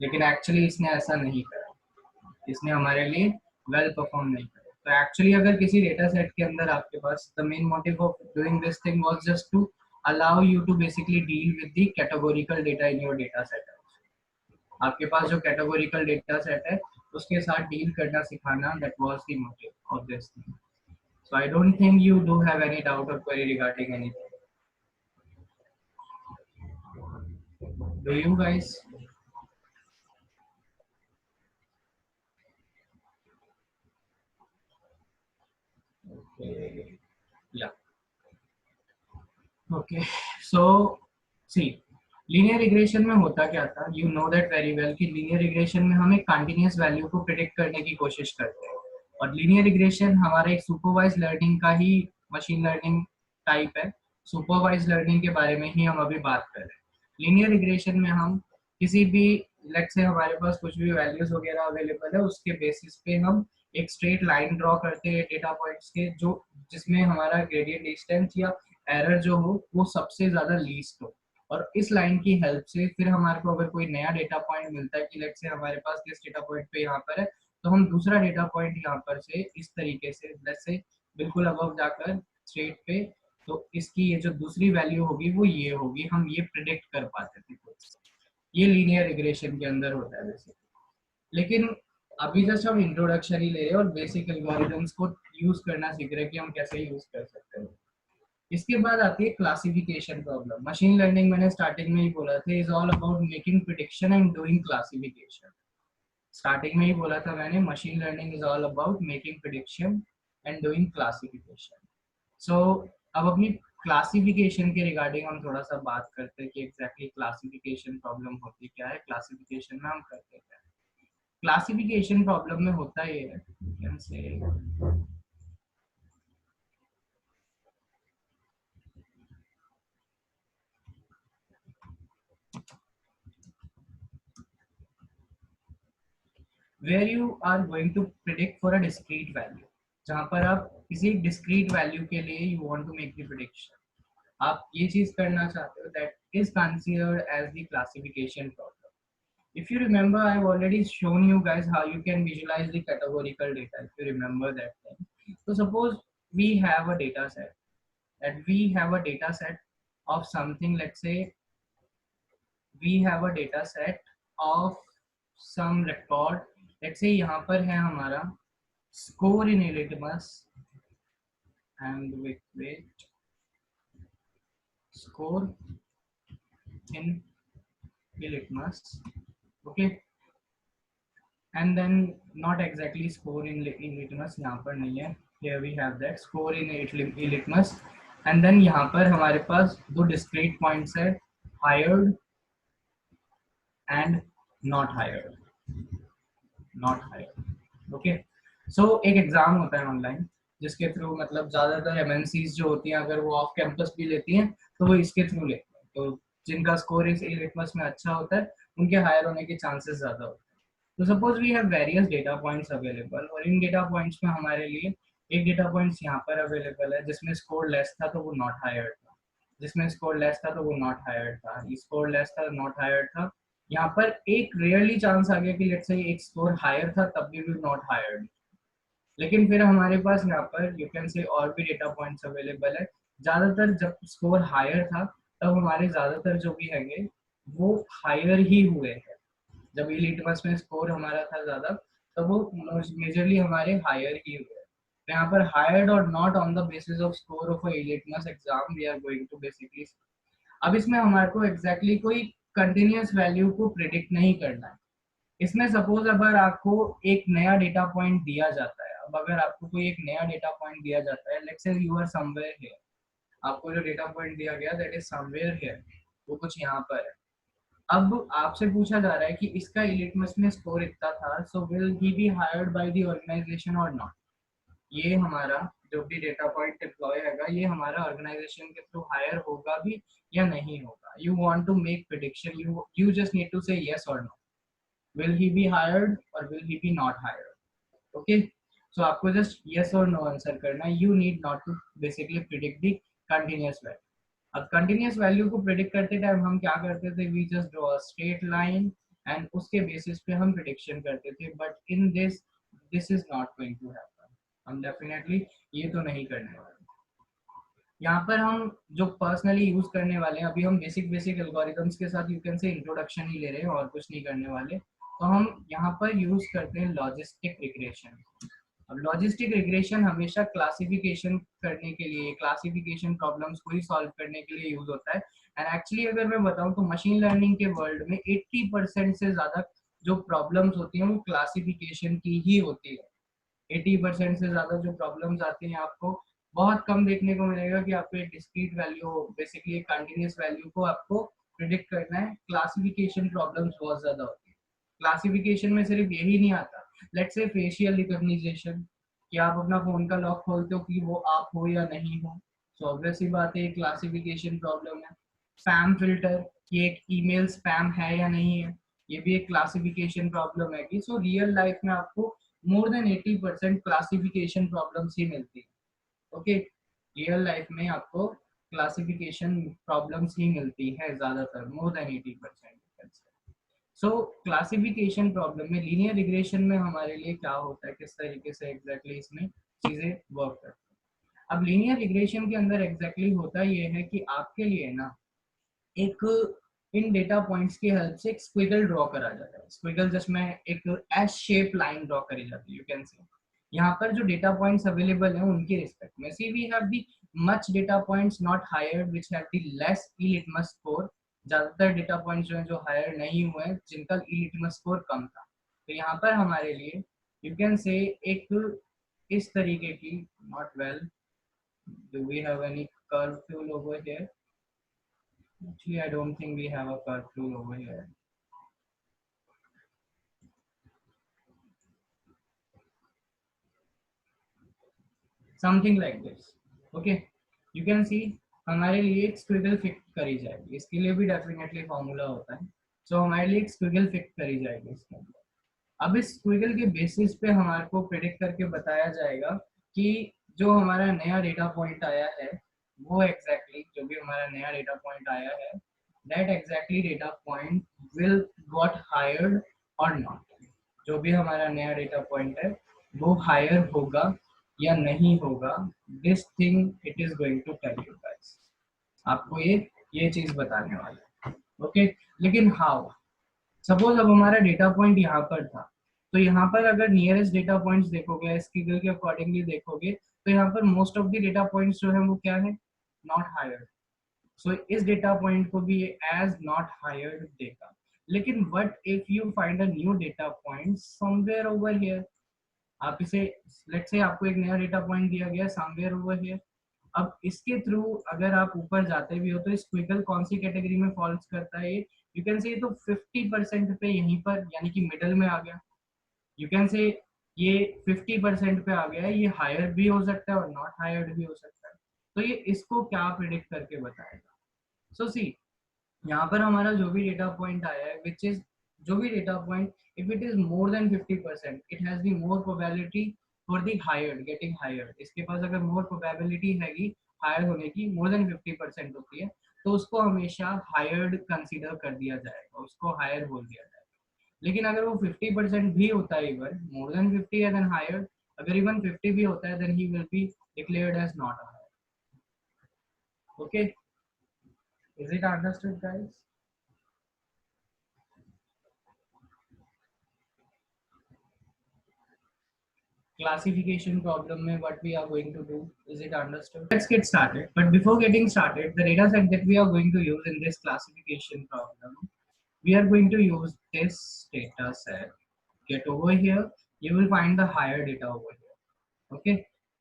लेकिन एक्चुअली इसने ऐसा नहीं करा, इसने हमारे लिए वेल परफॉर्म नहीं करा। तो एक्चुअली अगर किसी डेटा सेट के अंदर आपके पास the main motive of doing this thing was just to allow you to basically deal with the categorical data in your data set. आपके पास जो कैटेगोरिकल डेटा सेट है उसके साथ डील करना सिखाना, that was the motive of this thing. So I don't think you do have any doubt or query regarding anything. Do you guys? Okay. Yeah. Okay. So see, linear regression में होता क्या था, you know that very well कि linear regression में हम एक continuous value को predict करने की कोशिश करते हैं, और लीनियर रिग्रेशन हमारा एक सुपरवाइज लर्निंग का ही मशीन लर्निंग टाइप है। सुपरवाइज लर्निंग के बारे में ही हम अभी बात कर रहे हैं। लीनियर रिग्रेशन में हम किसी भी, लेट्स से हमारे पास कुछ भी वैल्यूज वगैरह अवेलेबल है, उसके बेसिस पे हम एक स्ट्रेट लाइन ड्रॉ करते हैं डेटा पॉइंट्स के, जो जिसमें हमारा ग्रेडियंट डिस्टेंस या एरर जो हो वो सबसे ज्यादा लीस्ट हो, और इस लाइन की हेल्प से फिर हमारे को अगर कोई नया डेटा पॉइंट मिलता है कि लेट्स से हमारे पास इस डेटा पॉइंट पे यहाँ पर है, तो हम दूसरा डेटा पॉइंट यहाँ पर से इस तरीके से लेट्स से बिल्कुल अबव जाकर स्ट्रेट पे, तो इसकी ये जो दूसरी वैल्यू होगी वो ये होगी, हम ये प्रिडिक्ट कर पाते थे। ये लीनियर रिग्रेशन के अंदर होता है वैसे। लेकिन अभी जस्ट हम इंट्रोडक्शन ही ले रहे हैं और बेसिक एल्गोरिथम्स को यूज करना सीख रहे हैं कि हम कैसे यूज कर सकते हैं। इसके बाद आती है क्लासिफिकेशन प्रॉब्लम। मशीन लर्निंग मैंने स्टार्टिंग में ही बोला था is all about making prediction and doing classification. Starting में ही बोला था मैंने, machine learning is all about making prediction and doing classification. So अब अपनी क्लासिफिकेशन के रिगार्डिंग हम थोड़ा सा बात करते हैं कि एग्जैक्टली क्लासिफिकेशन प्रॉब्लम होती क्या है, क्लासिफिकेशन में हम करते क्या है। क्लासिफिकेशन प्रॉब्लम में होता ये है, कैसे where you are going to predict for a discrete value, जहाँ पर आप किसी discrete value के लिए you want to make the prediction, आप ये चीज करना चाहते हो, that is considered as the classification problem. If you remember, I've already shown you guys how you can visualize the categorical data, if you remember that thing. So suppose we have a data set, that we have a data set of something, let's say we have a data set of some record, let's say यहाँ पर है हमारा score in litmus, and wait, score in litmus, okay, and then not exactly score in litmus, यहाँ पर नहीं है, here we have that score in litmus, and then यहाँ पर हमारे पास दो discrete points है, hired and not hired, not hired, okay. So एक एग्जाम होता है ऑनलाइन जिसके थ्रू मतलब ज्यादातर एमएनसीज जो होती हैं अगर वो ऑफ कैंपस भी लेती हैं तो वो इसके थ्रू लेती हैं, तो जिनका स्कोर इस लिटमस में अच्छा होता है उनके हायर होने के चांसेस ज्यादा होते हैं। तो suppose we have various data points available, और इन डेटा पॉइंट्स में हमारे लिए एक डेटा पॉइंट्स यहाँ पर अवेलेबल है जिसमें स्कोर लेस था तो वो नॉट हायर्ड था, जिसमें स्कोर लेस था तो वो नॉट हायर्ड था, स्कोर लेस था नॉट हायर्ड था। यहाँ पर एक रेयरली चांस आ गया कि लेट्स से एक स्कोर हायर था तब भी नॉट हायर्ड, लेकिन फिर हमारे पास यहाँ पर यू कैन से और भी डेटा पॉइंट्स अवेलेबल है। ज्यादातर जब स्कोर हायर था तब हमारे ज्यादातर जो भी हैंगे वो हायर ही हुए हैं, जब लिटमस में स्कोर हमारा था ज्यादा तब वो मेजरली हमारे हायर ही हुए। तो यहाँ पर hired or not on the basis of score of litmus exam we are going to basically. अब इसमें हमारे को एग्जैक्टली कोई कंटिन्यूअस वैल्यू को प्रिडिक्ट नहीं करना है। इसमें सपोज अगर आपको एक नया डेटा पॉइंट दिया जाता है, अब अगर आपको कोई एक नया डेटा पॉइंट दिया जाता है, let's say you are somewhere here, आपको जो डेटा पॉइंट दिया गया दैट इज समवेयर हियर, वो कुछ यहाँ पर है। अब आपसे पूछा जा रहा है कि इसका लिटमस में स्कोर इतना था, so will he be hired by the organisation or not. ये हमारा जो भी डेटा पॉइंट डिप्लॉय हैगा ये हमारा ऑर्गेनाइजेशन के थ्रू हायर होगा भी या नहीं होगा। You want to make prediction, you just need to say yes और no. will he be hired or will he be not hired. Okay, so आपको जस्ट यस और नो आंसर करना है. You need not to basically predict the continuous value. अब continuous value को predict करते time हम क्या करते थे, we just draw a straight line and उसके बेसिस पे हम प्रिडिक्शन करते थे. But in this is not going to happen. हम डेफिनेटली ये तो नहीं करने वाले. यहाँ पर हम जो पर्सनली यूज करने वाले हैं, अभी हम बेसिक बेसिक एल्गोरिथम्स के साथ यू कैन से इंट्रोडक्शन ही ले रहे हैं और कुछ नहीं करने वाले. तो हम यहाँ पर यूज करते हैं लॉजिस्टिक रिग्रेशन. अब लॉजिस्टिक रिग्रेशन हमेशा क्लासिफिकेशन करने के लिए, क्लासिफिकेशन प्रॉब्लम्स को ही सॉल्व करने के लिए यूज होता है. एंड एक्चुअली अगर मैं बताऊं तो मशीन लर्निंग के वर्ल्ड में 80% से ज्यादा जो प्रॉब्लम्स होती हैं वो क्लासिफिकेशन की ही होती है. 80% से ज्यादा जो प्रॉब्लम्स आती हैं आपको बहुत कम देखने को मिलेगा कि आपको एक डिस्क्रीट वैल्यू, बेसिकली एक कंटिन्यूअस वैल्यू को आपको प्रिडिक्ट करना है. क्लासिफिकेशन प्रॉब्लम्स बहुत ज्यादा होती है. क्लासिफिकेशन में सिर्फ यही नहीं आता, लेट्स से फेशियल रिकॉग्निशन, कि आप अपना फोन का लॉक खोलते हो कि वो आप हो या नहीं हो, सो ऑब्वियस सी बात है क्लासिफिकेशन प्रॉब्लम है. स्पैम फिल्टर, कि एक ईमेल स्पैम है या नहीं है, ये भी एक क्लासिफिकेशन प्रॉब्लम है. कि सो रियल लाइफ में आपको मोर देन 80% क्लासिफिकेशन प्रॉब्लम्स ही मिलती है. ओके, रियल लाइफ में आपको क्लासिफिकेशन प्रॉब्लम्स ही मिलती है ज्यादातर, मोर देन 80%. सो क्लासिफिकेशन प्रॉब्लम में, लीनियर रिग्रेशन में हमारे लिए क्या होता है, किस तरीके से एग्जैक्टली इसमें चीजें वर्क करती है. अब लीनियर रिग्रेशन के अंदर एग्जैक्टली होता ये है कि आपके लिए ना एक इन डेटा पॉइंट्स की हेल्प से एक स्क्विगल ड्रॉ करा जाता है. स्क्विगल जिसमें एक एस शेप लाइन ड्रॉ करी जाती है. यू कैन सी यहाँ पर जो डेटा पॉइंट्स अवेलेबल हैं उनके रिस्पेक्ट में, see we have the much data points not hired which have the lesser litmus score. ज्यादातर डेटा पॉइंट्स जो हैं जो हायर नहीं हुए हैं, जिनका ई लिटमस स्कोर कम था. तो यहाँ पर हमारे लिए यू कैन से एक इस तरीके की, not well, do we have any curve tool over here. Actually, I don't think we have a curve tool over here. Something like this. Okay, you can see हमारे लिए एक squiggle fix करी जाएगी. इसके लिए भी डेफिनेटली फॉर्मूला होता है. सो हमारे लिए एक स्क्विगल फिक्स करी जाएगी इसके अंदर. अब इस स्क्विगल के बेसिस पे हमारे को प्रेडिक्ट करके बताया जाएगा कि जो हमारा नया डेटा पॉइंट आया है वो एग्जैक्टली जो भी हमारा नया डेटा पॉइंट आया है, that exactly data point will got hired or not. जो भी हमारा नया डेटा पॉइंट है वो हायर होगा या नहीं होगा, this thing it is going to tell you guys. आपको ये चीज बताने वाला है. ओके, लेकिन हाउ, सपोज अब हमारा डेटा पॉइंट यहाँ पर था, तो यहाँ पर अगर नियरेस्ट डेटा पॉइंट्स देखोगे, स्क्विगल के अकॉर्डिंगली देखोगे, तो यहाँ पर most of the data points जो है वो क्या है, नॉट हायर्ड. सो इस डेटा पॉइंट को भी एज नॉट हायर्ड देगा. लेकिन what if you find a new data point somewhere over here. आप इसे, लेट्स से आपको एक नया डेटा पॉइंट दिया गया समवेयर ओवर हियर. अब इसके थ्रू अगर आप ऊपर जाते भी हो तो स्क्विगल कौन सी कैटेगरी में फॉल्स करता है, यू कैन से तो 50% पे यहीं पर, यानी कि मिडल में आ गया. यू कैन से ये 50% पे आ गया है, ये हायर भी हो सकता है और नॉट हायर्ड भी हो सकता है. तो ये इसको क्या प्रिडिक्ट करके बताएगा. सो सी, यहाँ पर हमारा जो भी डेटा पॉइंट आया है, विच इज जो भी data point, if it is more than 50%, it has the more probability for the hired getting hired. इसके पास अगर मोर प्रोबेबिलिटी हैगी हायर होने की, मोर देन 50% होती है, तो उसको हमेशा हायर्ड कंसीडर कर दिया जाएगा, उसको हायर बोल दिया जाएगा. लेकिन अगर वो 50% भी होता है, इवन मोर देन 50 है देन हायर, अगर इवन 50 भी होता है then he will be declared as not hire. Okay, is it understood guys. Classification problem mein what we are going to do, is it understood? Let's get started. But before getting started, the data set that we are going to use in this classification problem, we are going to use this data set. Get over here, you will find the higher data over here. Okay,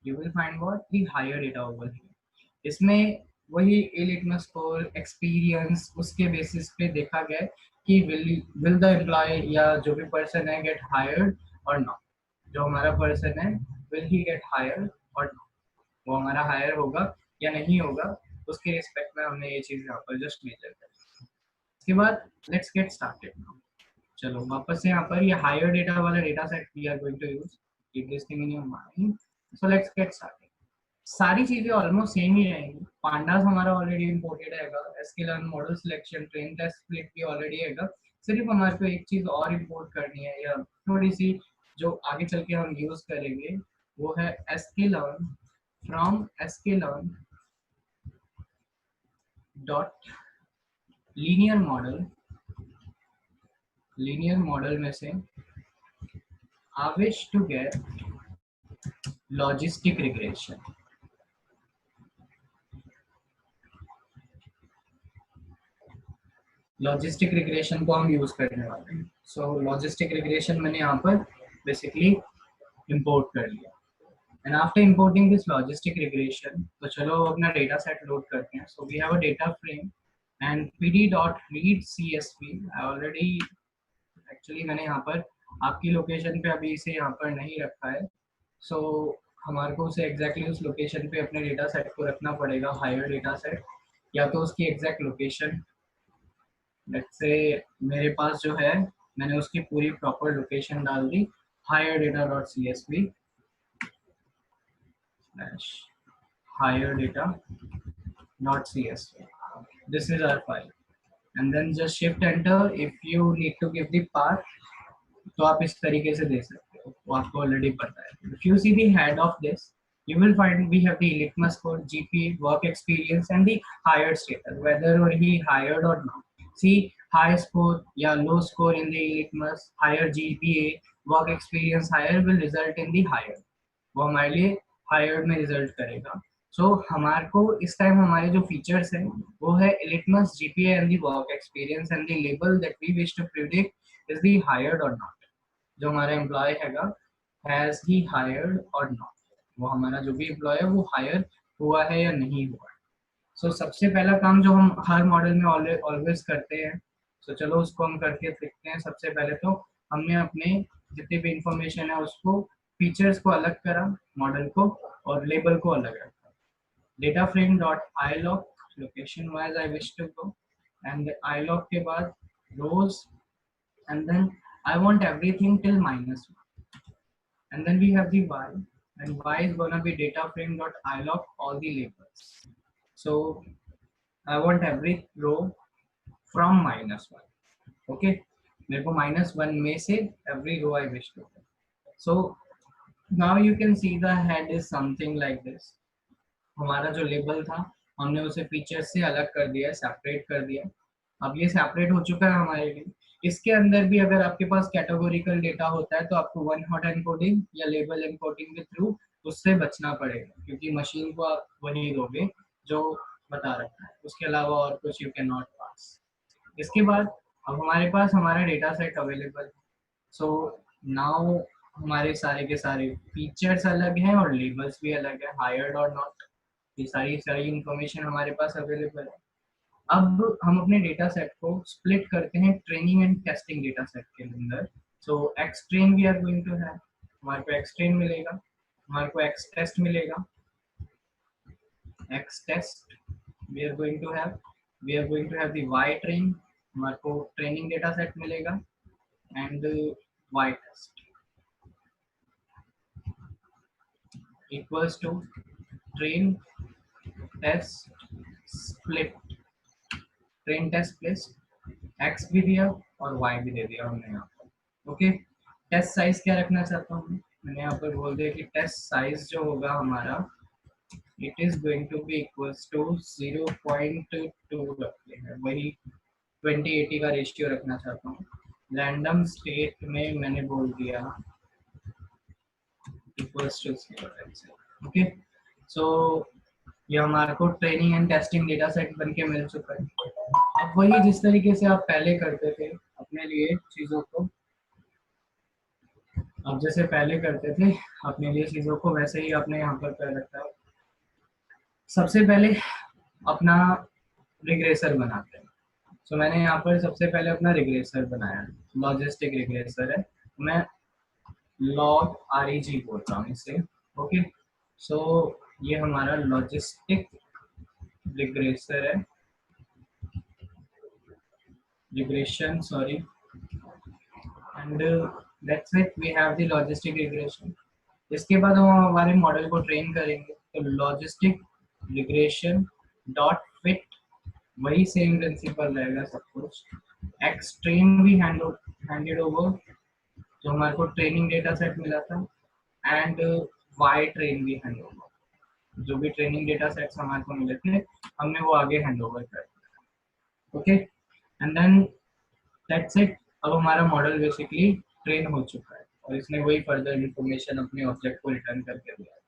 you will find what, the higher data over here. इसमें वही ए litmus score, experience, उसके basis पे देखा गया कि will the employ या जो भी पर्सन है गेट हायर्ड और नॉट. जो हमारा पर्सन है विल ही गेट हायर और नॉट, वो हमारा हायर होगा या नहीं होगा, उसके रिस्पेक्ट में हमने ये चीज यहाँ पर जस्ट मेजर कर. इसके बाद लेट्स गेट स्टार्टेड नाउ. चलो वापस से यहाँ पर ये हायर डेटा वाला data set we are going to use, keep this thing in your mind. So let's get started. सारी चीजें ऑलमोस्ट सेम ही रहेंगी। पांडास हमारा ऑलरेडी इंपोर्टेड हैगा, SQL model selection, train test split भी ऑलरेडी हैगा। सिर्फ हमारे को एक चीज और इंपोर्ट करनी है, या थोड़ी सी जो आगे चल के हम यूज करेंगे, वो है sklearn from sklearn dot linear model. Linear model में से I wish to get logistic regression। Logistic regression को हम यूज करने वाले हैं। सो लॉजिस्टिक रिग्रेशन मैंने यहाँ पर बेसिकली इंपोर्ट कर लिया। And after importing this logistic regression, तो चलो अपना डेटा सेट लोड करते हैं। So we have a data frame and pd dot read csv। I already actually मैंने यहाँ पर आपकी लोकेशन पे अभी इसे यहाँ पर नहीं रखा है। सो हमारे को उसे एग्जैक्टली उस लोकेशन पे अपने डेटा सेट को रखना पड़ेगा, हायर डेटा सेट, या तो उसकी एग्जैक्ट लोकेशन। लेट्स से मेरे पास जो है, मैंने उसकी पूरी प्रॉपर लोकेशन डाल दी, higher data dot csv slash higher data dot csv। this is our file, and then just shift enter if you need to give the path। तो आप इस तरीके से दे सकते हो, वो आपको ऑलरेडी पता है। if you see the head of this, you will find we have the litmus score, gpa, work experience, and the hired status, whether or he hired or not। see, high score या low score in the litmus, higher gpa, work experience higher will result in the higher। वो हमारे लिए hired में result करेगा। सो हमारे को इस time हमारे जो फीचर्स हैं वो है litmus, GPA and the work experience, and the label that we wish to predict is the hired or not. जो हमारा एम्प्लॉय हैगा, has he hired or not, वो हमारा जो भी एम्प्लॉय है वो हायर हुआ है या नहीं हुआ है। सो सबसे पहला काम जो हम हर मॉडल में ऑलवेज करते हैं, सो चलो उसको हम करके देखते हैं। सबसे पहले तो हमने अपने जितनी भी इंफॉर्मेशन है उसको, फीचर्स को अलग करा, मॉडल को, और लेबल को अलग रखा। Data frame dot iloc, location wise I wish to go, and iloc के बाद रोज, and then I want everything till -1, and then we have the y, and y is gonna be data frame dot ilog all the labels। so I want every row from -1। okay, मेरे को -1 में से every row I wish to। so now you can see the head is something like this। हमारा जो label था हमने उसे features से अलग कर दिया, सेपरेट कर दिया। अब ये सेपरेट हो चुका है हमारे लिए। इसके अंदर भी अगर आपके पास कैटेगोरिकल डेटा होता है तो आपको वन हॉट एनकोडिंग या लेबल एनकोडिंग के थ्रू उससे बचना पड़ेगा, क्योंकि मशीन को आप वही दोगे जो बता रखा है, उसके अलावा और कुछ यू कैन नॉट पास। इसके बाद अब हमारे पास हमारा डेटा सेट अवेलेबल है। सो नाउ हमारे सारे के सारे फीचर्स अलग हैं और लेबल्स भी अलग है, हायर्ड और नॉट। ये सारी सारी इंफॉर्मेशन हमारे पास अवेलेबल है। अब हम अपने डेटा सेट को स्प्लिट करते हैं training and testing data set के अंदर। So X train we are going to have, हमारे को एक्स ट्रेन मिलेगा, हमारे को एक्स टेस्ट मिलेगा, X test we are going to have, we are going to have the Y train, हमारे को ट्रेनिंग डेटा सेट मिलेगा, and Y test equals to train test split, train test plus X भी दिया और Y भी दे दिया हमने यहाँ पर। ओके, टेस्ट साइज क्या रखना चाहता हूँ मैंने यहाँ पर बोल दिया कि टेस्ट साइज जो होगा हमारा, it is going to be equals to 0.2 रखते हैं, वही 20:80 का रेशियो रखना चाहता हूँ। रैंडम स्टेट में मैंने बोल दिया इक्वल्स टू 0। ओके, सो ये हमारे को training and testing data set बन के मिल चुका है। अब वही जिस तरीके से आप पहले करते थे अपने लिए चीज़ों को, अब जैसे पहले करते थे अपने लिए चीज़ों को, वैसे ही आपने यहाँ पर कर रखा है। सबसे पहले अपना रिग्रेसर बनाते हैं। सो मैंने यहाँ पर सबसे पहले अपना रिग्रेसर बनाया है, लॉजिस्टिक रिग्रेसर है, मैं लॉग REG बोलता हूँ इसे। ओके, सो ये हमारा लॉजिस्टिक रिग्रेसर है, regression sorry, and that's it, we have the logistic regression. इसके बाद हम हमारे मॉडल को ट्रेन करेंगे, तो लॉजिस्टिक रिग्रेशन डॉट फिट, वही सेम प्रिंसिपल रहेगा सब कुछ। एक्स ट्रेन भी हैंडेड ओवर, जो हमारे को ट्रेनिंग डेटा सेट मिला था, एंड वाई ट्रेन भी हैंड ओवर, जो भी ट्रेनिंग डेटा सेट्स हमारे को मिले थे हमने वो आगे हैंड ओवर कर दिया। Okay, and then that's it. अब हमारा मॉडल बेसिकली ट्रेन हो चुका है और इसने वही फर्दर इंफॉर्मेशन अपने ऑब्जेक्ट को रिटर्न करके दिया।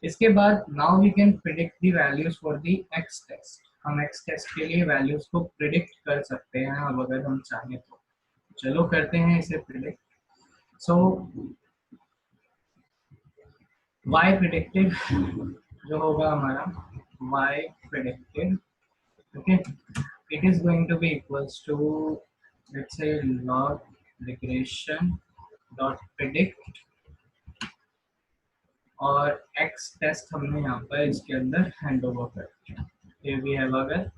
इसके बाद now we can predict the values for the X test. हम एक्स टेस्ट के लिए वैल्यूज को प्रिडिक्ट कर सकते हैं अब अगर हम चाहें तो। चलो करते हैं इसे प्रिडिक्ट। सो y प्रिडिक्टेड जो होगा हमारा y predicted, okay, it is going to be equals to let's say log regression dot predict, और x टेस्ट हमने यहाँ पर इसके अंदर हैंड ओवर कर दिया। Here we have अगर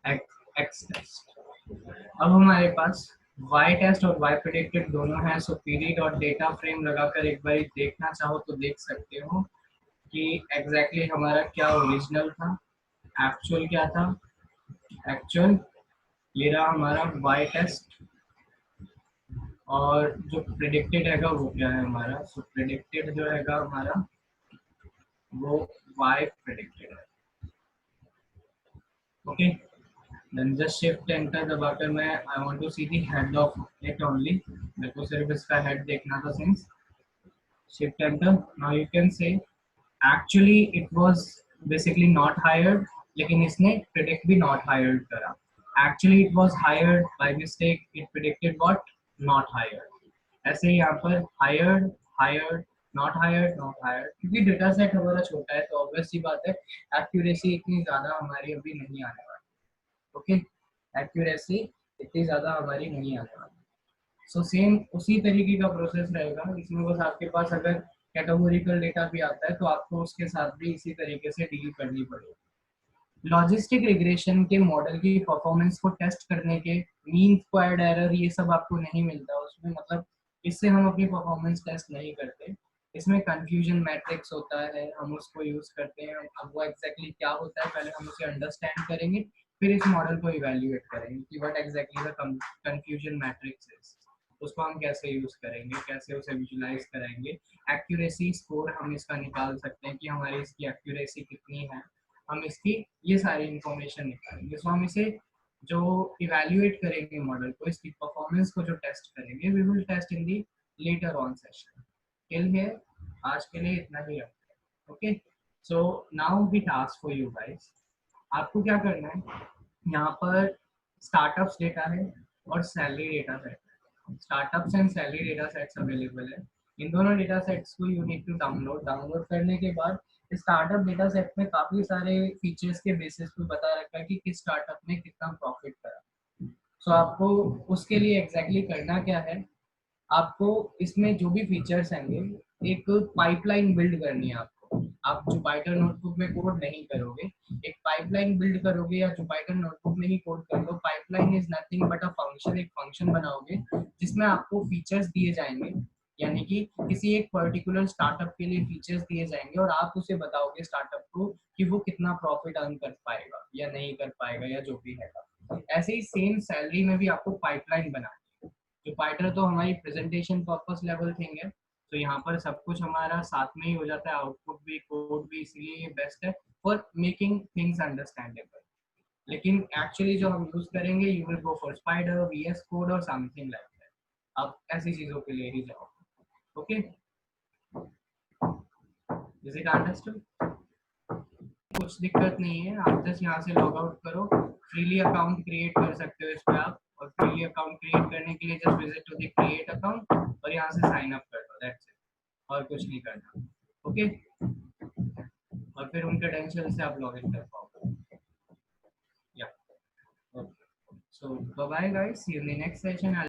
x टेस्ट। अब हमारे पास y टेस्ट और y प्रेडिक्टेड दोनों हैं, सो pd डॉट डेटा फ्रेम लगाकर एक बार देखना चाहो तो देख सकते हो कि एग्जैक्टली हमारा क्या ओरिजिनल था, एक्चुअल क्या था। एक्चुअल ये रहा हमारा y टेस्ट, और जो प्रेडिक्टेड हैगा वो क्या है हमारा, सो प्रेडिक्टेड जो हैगा हमारा वो y प्रेडिक्टेड है। Okay, then just shift enter दबाकर मैं I want to see the head of it only, मेरे को सिर्फ इसका head देखना था। since shift enter, now you can say actually it was basically not hired, लेकिन इसने predict भी not hired करा। actually it was hired, by mistake it predicted what, not hired। ऐसे ही यहाँ पर hired hired not hired not hired, क्योंकि data set हमारा छोटा है तो ऑब्वियस सी बात है एक्यूरेसी इतनी ज्यादा हमारी अभी नहीं आने वाली। ओके, एक्यूरेसी इतनी ज़्यादा हमारी नहीं आने वाली। सो सेम उसी तरीके का प्रोसेस रहेगा इसमें, बस आपके पास अगर कैटेगोरिकल डेटा भी आता है तो आपको उसके साथ भी इसी तरीके से डील करनी पड़ेगी। लॉजिस्टिक रिग्रेशन के मॉडल की परफॉर्मेंस को टेस्ट करने के मीन स्क्वायर्ड एरर ये सब आपको नहीं मिलता उसमें, मतलब इससे हम अपनी परफॉर्मेंस टेस्ट नहीं करते। इसमें कंफ्यूजन मैट्रिक्स होता है, हम उसको यूज करते हैं। अब वो एग्जैक्टली क्या होता है पहले हम उसे अंडरस्टैंड करेंगे, फिर इस मॉडल को इवैल्यूएट करेंगे कि what exactly the confusion matrix is, उसको हम कैसे यूज करेंगे, कैसे उसे विजुलाइज करेंगे। एक्यूरेसी स्कोर हम इसका निकाल सकते हैं कि हमारी इसकी एक्यूरेसी कितनी है, हम इसकी ये सारी इंफॉर्मेशन निकालेंगे। सो हम इसे जो इवैल्यूएट करेंगे मॉडल को, इसकी परफॉर्मेंस को जो टेस्ट करेंगे, we will test in the later on session. Till here आज के लिए इतना ही रखते हैं। Okay, so now we task for you guys. आपको क्या करना है, यहाँ पर स्टार्टअप्स डेटा है और सैलरी डेटा सेट है। Startups and salary data sets available है। इन दोनों डेटा सेट्स को यू नीड टू डाउनलोड करने के बाद स्टार्टअप डेटा सेट में काफी सारे फीचर्स के बेसिस पे बता रखा है कि किस स्टार्टअप ने कितना प्रॉफिट करा। सो आपको उसके लिए एग्जैक्टली करना क्या है, आपको इसमें जो भी फीचर्स आएंगे एक पाइपलाइन बिल्ड करनी है आपको। आप जुपाइटर नोटबुक में कोड नहीं करोगे, एक पाइपलाइन बिल्ड करोगे या जुपाइटर नोटबुक में ही कोड कर लो। Pipeline is nothing but a function, एक फंक्शन बनाओगे जिसमें आपको फीचर्स दिए जाएंगे, यानी कि किसी एक पर्टिकुलर स्टार्टअप के लिए फीचर्स दिए जाएंगे और आप उसे बताओगे स्टार्टअप को कि वो कितना प्रॉफिट अर्न कर पाएगा या नहीं कर पाएगा या जो भी है। ऐसे ही सेम सैलरी में भी आपको पाइपलाइन बनानी है। जुपाइटर तो हमारी प्रेजेंटेशन पर्पस लेवल थिंग है, तो यहाँ पर सब कुछ हमारा साथ में ही हो जाता है, आउटपुट भी कोड भी, इसलिए ये बेस्ट है फॉर मेकिंग थिंग्स अंडरस्टैंडेबल। लेकिन एक्चुअली जो हम यूज करेंगे you will go for Spyder, VS code और समथिंग लाइक दैट। आप ऐसी चीजों के लिए ही जाओ। Okay, is it understood? कुछ दिक्कत नहीं है, आप जस्ट यहाँ से लॉग आउट करो, फ्रीली अकाउंट क्रिएट कर सकते हो इस पे आप, और फ्रीली अकाउंट क्रिएट करने के लिए just visit to the create account और यहाँ से साइन अप कर दो, दैट्स इट, और कुछ नहीं करना। ओके, और फिर उन क्रेडेंशियल से आप लॉग इन कर पाओगे। या okay, so bye bye guys, see you in the next session.